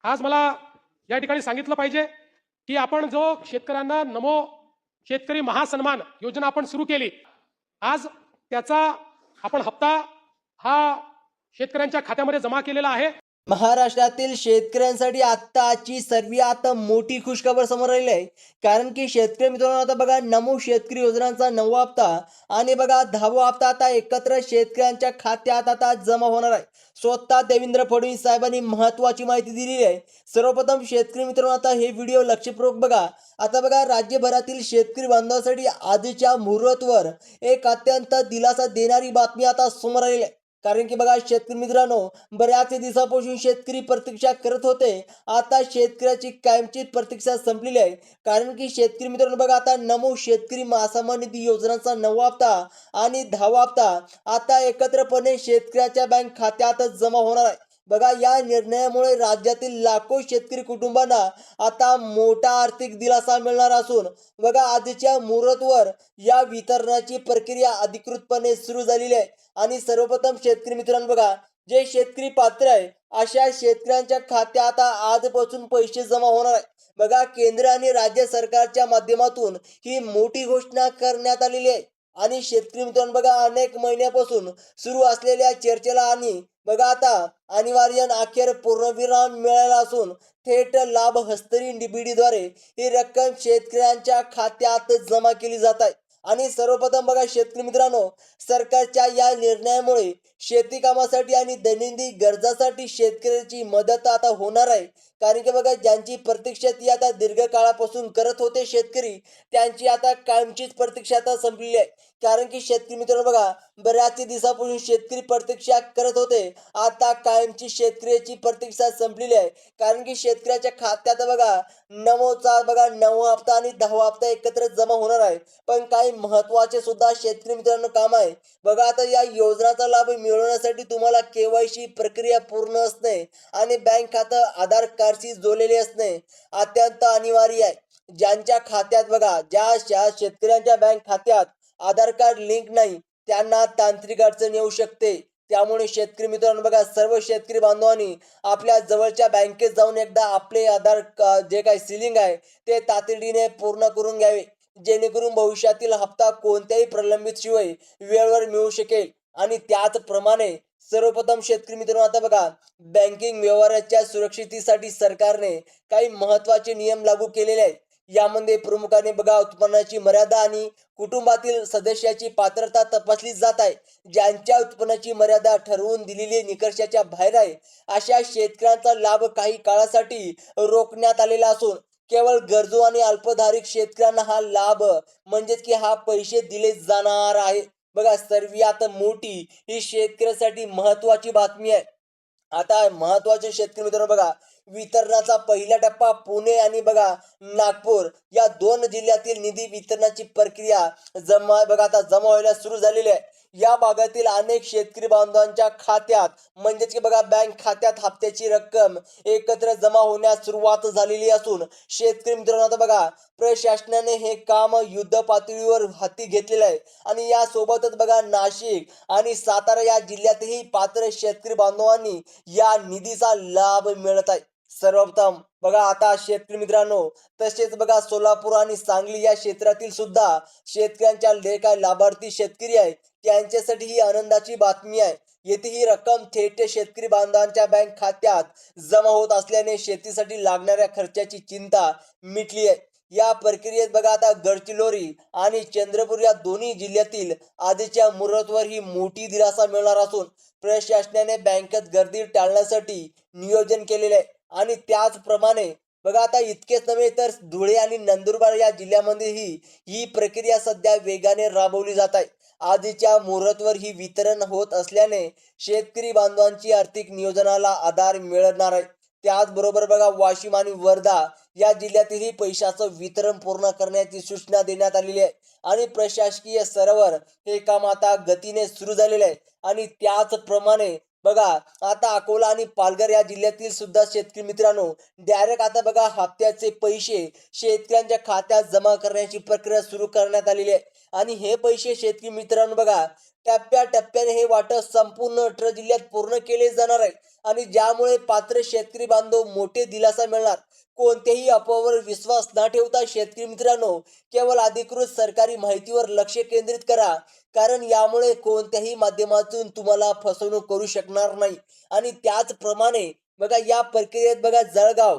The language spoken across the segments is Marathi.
आज मला या ठिकाणी सांगितलं पाहिजे की आपण जो शेतकऱ्यांना नमो शेतकरी महासन्मान योजना आपण सुरू केली, आज त्याचा आपण हप्ता हा शेतकऱ्यांच्या खात्यामध्ये जमा केलेला आहे। महाराष्ट्रातील शेतकऱ्यांसाठी आत्ताची सर्वात मोठी खुशखबर समोर आलेली आहे। कारण की शेतकरी मित्रांनो, आता बघा नमो शेतकरी योजनांचा 9वा हप्ता आणि बघा 10वा हप्ता आता एकत्र शेतकऱ्यांच्या खात्यात आता जमा होणार आहे। स्वतः देवेंद्र फडणवीस साहेबांनी महत्त्वाची माहिती दिलेली आहे। सर्वप्रथम शेतकरी मित्रांनो, आता हे व्हिडिओ लक्षपूर्वक बघा। आता बघा राज्यभरातील शेतकरी बांधवांसाठी आजच्या मुहूर्तावर एक अत्यंत दिलासा देणारी बातमी आता समोर आलेली आहे। कारण की बघा शेतकरी मित्रांनो, बऱ्याच दिवसापासून शेतकरी प्रतीक्षा करत होते। आता शेतकऱ्याची कायमची प्रतीक्षा संपलेली आहे। कारण की शेतकरी मित्रांनो बघा, आता नमो शेतकरी महासन्मान निधी योजनांचा 9वा हप्ता आणि 10वा हप्ता आता एकत्रपणे शेतकऱ्याच्या बँक खात्यात जमा होणार आहे। बघा या निर्णयामुळे राज्यातील लाखो शेतकरी कुटुंबांना आता मोठा आर्थिक दिलासा मिळणार असून बघा आजच्या मुहूर्तावर या वितरणाची प्रक्रिया अधिकृतपणे सुरू झालेली आहे। आणि सर्वप्रथम शेतकरी मित्रांनो बघा, जे शेतकरी पात्र आहे अशा शेतकऱ्यांच्या खात्यात आजपासून पैसे जमा होणार आहे। बघा केंद्र आणि राज्य सरकारच्या माध्यमातून ही मोठी घोषणा करण्यात आलेली आहे। आणि शेतकरी मित्रांनो बघा, अनेक महिन्यापासून सुरू असलेल्या चर्चेला आणि बघा आता अनिवार्य अखेर पूर्णविराम मिळाला असून थेट लाभ हस्तांतरण डीबीटीद्वारे ही रक्कम शेतकऱ्यांच्या खात्यात जमा केली जात आहे। आणि सर्वप्रथम बघा शेतकरी मित्रांनो, सरकारच्या या निर्णयामुळे शेती कामासाठी आणि दैनंदिन गरजासाठी शेतकऱ्याची मदत आता होणार आहे। कारण की बघा ज्यांची प्रतीक्षा ती आता दीर्घकाळापासून करत होते शेतकरी, त्यांची आता कायमचीच प्रतीक्षा आता संपलेली आहे। कारण की शेतकरी मित्रांनो बघा, बऱ्याच दिवसापासून शेतकरी प्रतीक्षा करत होते, आता कायमची शेतकऱ्याची प्रतीक्षा संपलेली आहे। कारण की शेतकऱ्याच्या खात्यात बघा नमोचा बघा 9वा हप्ता आणि 10वा हप्ता एकत्र जमा होणार आहे। पण काही महत्त्वाचे सुद्धा शेतकरी मित्रांनो काम आहे। बघा आता या योजनाचा लाभ मिळवण्यासाठी तुम्हाला केवायसी प्रक्रिया पूर्ण असणे आणि बँक खातं आधार कार्डशी जोडलेले असणे अत्यंत अनिवार्य आहे। ज्यांच्या खात्यात बघा ज्या शेतकऱ्यांच्या बँक खात्यात आधार कार्ड लिंक नाही त्यांना तांत्रिक अडचण येऊ शकते। त्यामुळे शेतकरी मित्रांनो बघा, सर्व शेतकरी बांधवांनी आपल्या जवळच्या बँकेत जाऊन एकदा आपले आधार जे काही सिलिंग आहे ते तातडीने पूर्ण करून घ्यावे, जेणेकरून भविष्यातील हप्ता कोणत्याही प्रलंबित शिवाय वेळेवर मिळू शकेल। आणि त्याचप्रमाणे सर्वप्रथम शेतकरी मित्रांनो, आता बघा बँकिंग व्यवहाराच्या सुरक्षिततेसाठी सरकारने काही महत्त्वाचे नियम लागू केलेले आहेत। यामध्ये प्रमुखाने बघा उत्पन्नाची मर्यादा आणि कुटुंबातील सदस्याची पात्रता तपासली जात आहे। ज्यांच्या उत्पन्नाची मर्यादा ठरवून दिलेली निकषाच्या बाहेर आहे अशा शेतकऱ्यांचा लाभ काही काळासाठी रोखण्यात आलेला असून केवळ गरजू आणि अल्पधारिक शेतकऱ्यांना हा लाभ म्हणजेच की हा पैसे दिले जाणार आहे। बघा सर्वात मोठी ही शेतकऱ्यासाठी महत्त्वाची बातमी आहे। आता महत्त्वाचे शेतकरी मित्रांनो बघा, वितरणाचा पहिला टप्पा पुणे आणि बघा नागपूर या 2 जिल्ह्यातील निधी वितरणाची प्रक्रिया बघा आता जमा व्हायला सुरू झालेली आहे। या भागातील अनेक शेतकरी बांधवांच्या खात्यात म्हणजेच की बघा बँक खात्यात हप्त्याची रक्कम एकत्र जमा होण्यास सुरुवात झालेली असून शेतकरी मित्रांनो आता बघा प्रशासनाने हे काम युद्ध पातळीवर हाती घेतलेले आहे। आणि या सोबतच बघा नाशिक आणि सातारा या जिल्ह्यातही पात्र शेतकरी बांधवांनी या निधीचा लाभ मिळत आहे। सर्वप्रथम बघा आता शेतकरी मित्रांनो, तसेच बघा सोलापूर आणि सांगली या क्षेत्रातील सुद्धा शेतकऱ्यांच्या जे काही लाभार्थी शेतकरी आहेत त्यांच्यासाठी ही आनंदाची बातमी आहे। येथे ही रक्कम थेट शेतकरी बांधवांच्या बँक खात्यात जमा होत असल्याने शेतीसाठी लागणाऱ्या खर्चाची चिंता मिटली आहे। या प्रक्रियेत बघा आता गडचिरोली आणि चंद्रपूर या दोन्ही जिल्ह्यातील आजच्या मुहूर्तावर ही मोठी दिलासा मिळणार असून प्रशासनाने बँकेत गर्दी टाळण्यासाठी नियोजन केलेले आहे। आणि त्याचप्रमाणे बघा आता इतकेच नव्हे तर धुळे आणि नंदुरबार या जिल्ह्यामध्येही ही प्रक्रिया सध्या वेगाने राबवली जात आहे। आजच्या मुहूर्तावर ही वितरण होत असल्याने शेतकरी बांधवांची आर्थिक नियोजनाला आधार मिळणार आहे। त्याचबरोबर बघा वाशिम आणि वर्धा या जिल्ह्यातही पैशाचं वितरण पूर्ण करण्याची सूचना देण्यात आलेली आहे। आणि प्रशासकीय स्तरावर हे काम आता गतीने सुरू झालेले आहे। आणि त्याचप्रमाणे बघा आता अकोला आणि पालघर या जिल्ह्यातील सुद्धा शेतकरी मित्रांनो डायरेक्ट आता बघा हप्त्याचे पैसे शेतकऱ्यांच्या खात्यात जमा करण्याची प्रक्रिया सुरू करण्यात आलेली आहे। आणि हे पैसे शेतकरी मित्रांनो बघा टप्प्याटप्प्याने हे वाटप संपूर्ण 18 जिल्ह्यात पूर्ण केले जाणार आहे आणि ज्यामुळे पात्र शेतकरी बांधव मोठे दिलासा मिळणार. कोणत्याही अफवावर विश्वास न ठेवता शेतकरी मित्रांनो, केवळ अधिकृत सरकारी माहितीवर लक्ष केंद्रित करा, कारण यामुळे कोणत्याही माध्यमातून तुम्हाला फसवणूक करू शकणार नाही. आणि त्याचप्रमाणे बघा या प्रक्रियेत बघा जळगाव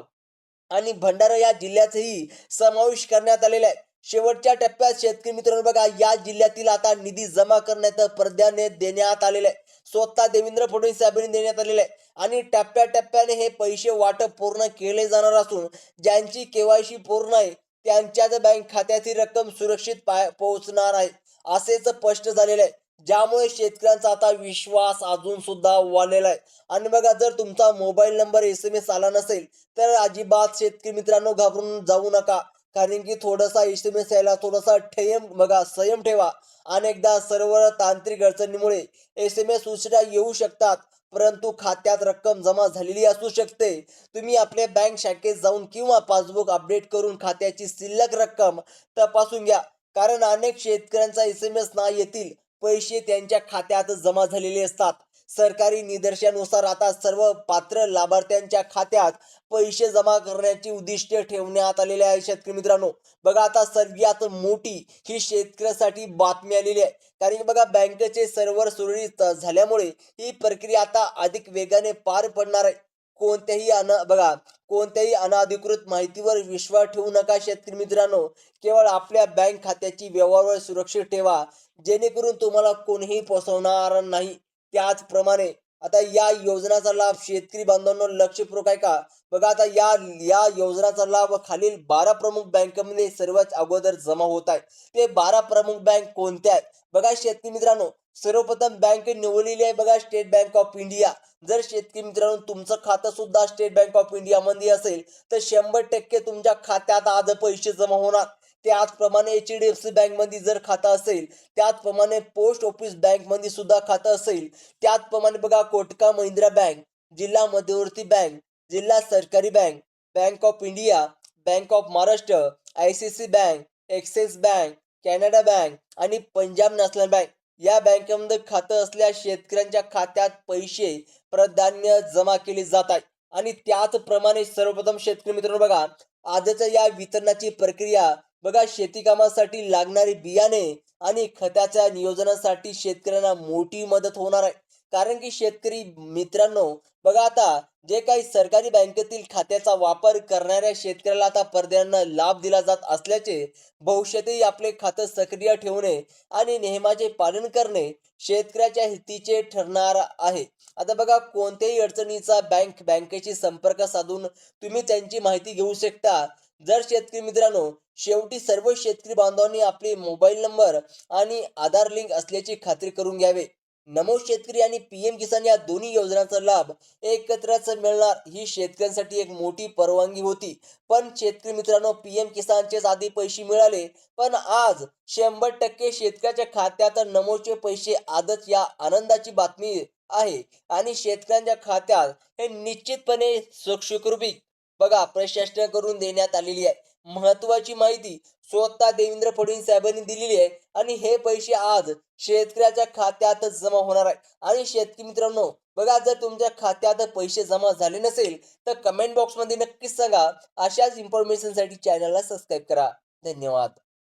आणि भंडारा या जिल्ह्याचाही समावेश करण्यात आलेला आहे. शेवटच्या टप्प्यात शेतकरी मित्रांनो बघा या जिल्ह्यातील आता निधी जमा करण्यात प्राधान्य देण्यात आलेलं आहे. स्वतः देवेंद्र फडणवीस साहेबांनी देण्यात आलेलं आहे आणि टप्प्याटप्प्याने हे पैसे वाटप पूर्ण केले जाणार असून ज्यांची केवायसी पूर्ण आहे त्यांच्याच बँक खात्याची रक्कम सुरक्षित पोहोचणार आहे असेच स्पष्ट झालेलं आहे. ज्यामुळे शेतकऱ्यांचा आता विश्वास अजून सुद्धा वाढलेला आहे. आणि बघा जर तुमचा मोबाईल नंबर SMS आला नसेल तर अजिबात शेतकरी मित्रांनो घाबरून जाऊ नका, कारण की थोडासा SMS यायला थोडासा संयम ठेवा. अनेकदा सर्व तांत्रिक अडचणीमुळे SMS उशिरा येऊ शकतात, परंतु खात्यात रक्कम जमा झालेली असू शकते. तुम्ही आपल्या बँक शाखेत जाऊन किंवा पासबुक अपडेट करून खात्याची शिल्लक रक्कम तपासून घ्या, कारण अनेक शेतकऱ्यांचा SMS ना येतील पैसे त्यांच्या खात्यात जमा झालेले असतात. सरकारी निर्देशानुसार आता सर्व पात्र लाभार्थ्यांच्या खात्यात पैसे जमा करण्याची उद्दिष्ट ठेवण्यात आलेले आहे. शेतकरी मित्रांनो बघा आता सर्वात मोठी ही शेतकऱ्यासाठी बातमी आलेली आहे, कारण की बघा बँकेचे सर्व्हर सुरळीत झाल्यामुळे ही प्रक्रिया आता अधिक वेगाने पार पडणार आहे. कोणत्याही अनधिकृत माहितीवर विश्वास ठेवू नका शेतकरी मित्रांनो. केवळ आपल्या बँक खात्याची व्यवहार सुरक्षित ठेवा, जेणेकरून तुम्हाला कोणीही फसवणार नाही. त्याचप्रमाणे आता या योजनाचा लाभ शेतकरी बांधवांनो लक्षपूर्वक आहे का? बघा आता या योजनाचा लाभ खालील 12 प्रमुख बँकांमध्ये सर्वात अगोदर जमा होत आहे. ते 12 प्रमुख बँक कोणत्या आहेत? बघा शेतकरी मित्रांनो, सर्वप्रथम बँक निवडलेली आहे बघा स्टेट बँक ऑफ इंडिया. जर शेतकरी मित्रांनो तुमचं खातं सुद्धा स्टेट बँक ऑफ इंडिया मध्ये असेल तर 100% तुमच्या खात्यात आज पैसे जमा होणार. त्याचप्रमाणे HDFC बँक मध्ये जर खातं असेल, त्याचप्रमाणे पोस्ट ऑफिस बँक मध्ये सुद्धा खातं असेल, त्याचप्रमाणे बघा कोटक महिंद्रा बँक, जिल्हा मध्यवर्ती बँक, जिल्हा सरकारी bank, bank of India, bank of Maharashtra, ICICI bank, axis bank, Canada bank आणि पंजाब नॅशनल बँक या बँकेमध्ये खातं असलेल्या शेतकऱ्यांच्या खात्यात पैसे प्राधान्य जमा केले जात आहे. आणि त्याचप्रमाणे सर्वप्रथम शेतकरी मित्रांनो बघा आजच्या या वितरणाची प्रक्रिया बघा शेती कामासाठी लागणारी बियाणे आणि खताच्या नियोजनासाठी शेतकऱ्यांना मोठी मदत होणार आहे. कारण की शेतकरी मित्रांनो बघा आता जे काही सरकारी बँकेतील खात्याचा वापर करणाऱ्या शेतकऱ्याला आता प्राधान्य लाभ दिला जात असल्याचे भविष्यातही आपले खातं सक्रिय ठेवणे आणि नियमाचे पालन करणे शेतकऱ्याच्या हितीचे ठरणार आहे. आता बघा कोणत्याही अडचणीचा बँकेशी संपर्क साधून तुम्ही त्यांची माहिती घेऊ शकता. जर शेतकरी मित्रांनो शेवटी सर्व शेतकरी बांधवांनी आपले मोबाईल नंबर आणि आधार लिंक असल्याची खात्री करून घ्यावे. नमो शेतकरी आणि PM किसान या दोन्ही योजनांचा लाभ एकत्रच मिळणार ही शेतकऱ्यांसाठी एक मोठी परवानगी होती. पण शेतकरी मित्रांनो PM किसानचेच आधी पैसे मिळाले, पण आज 100% शेतकऱ्याच्या खात्यात नमोचे पैसे आजच या आनंदाची बातमी आहे. आणि शेतकऱ्यांच्या खात्यात हे निश्चितपणे सुखरूपी बघा प्रशासन करून देण्यात आलेली आहे. महत्वाची माहिती स्वतः देवेंद्र फडणवीस साहेबांनी दिलेली आहे आणि हे पैसे आज शेतकऱ्याच्या खात्यात जमा होणार आहे. आणि शेतकरी मित्रांनो बघा जर तुमच्या खात्यात पैसे जमा झाले नसेल तर कमेंट बॉक्स मध्ये नक्कीच सांगा. अशाच इन्फॉर्मेशन साठी चॅनलला सबस्क्राईब करा. धन्यवाद.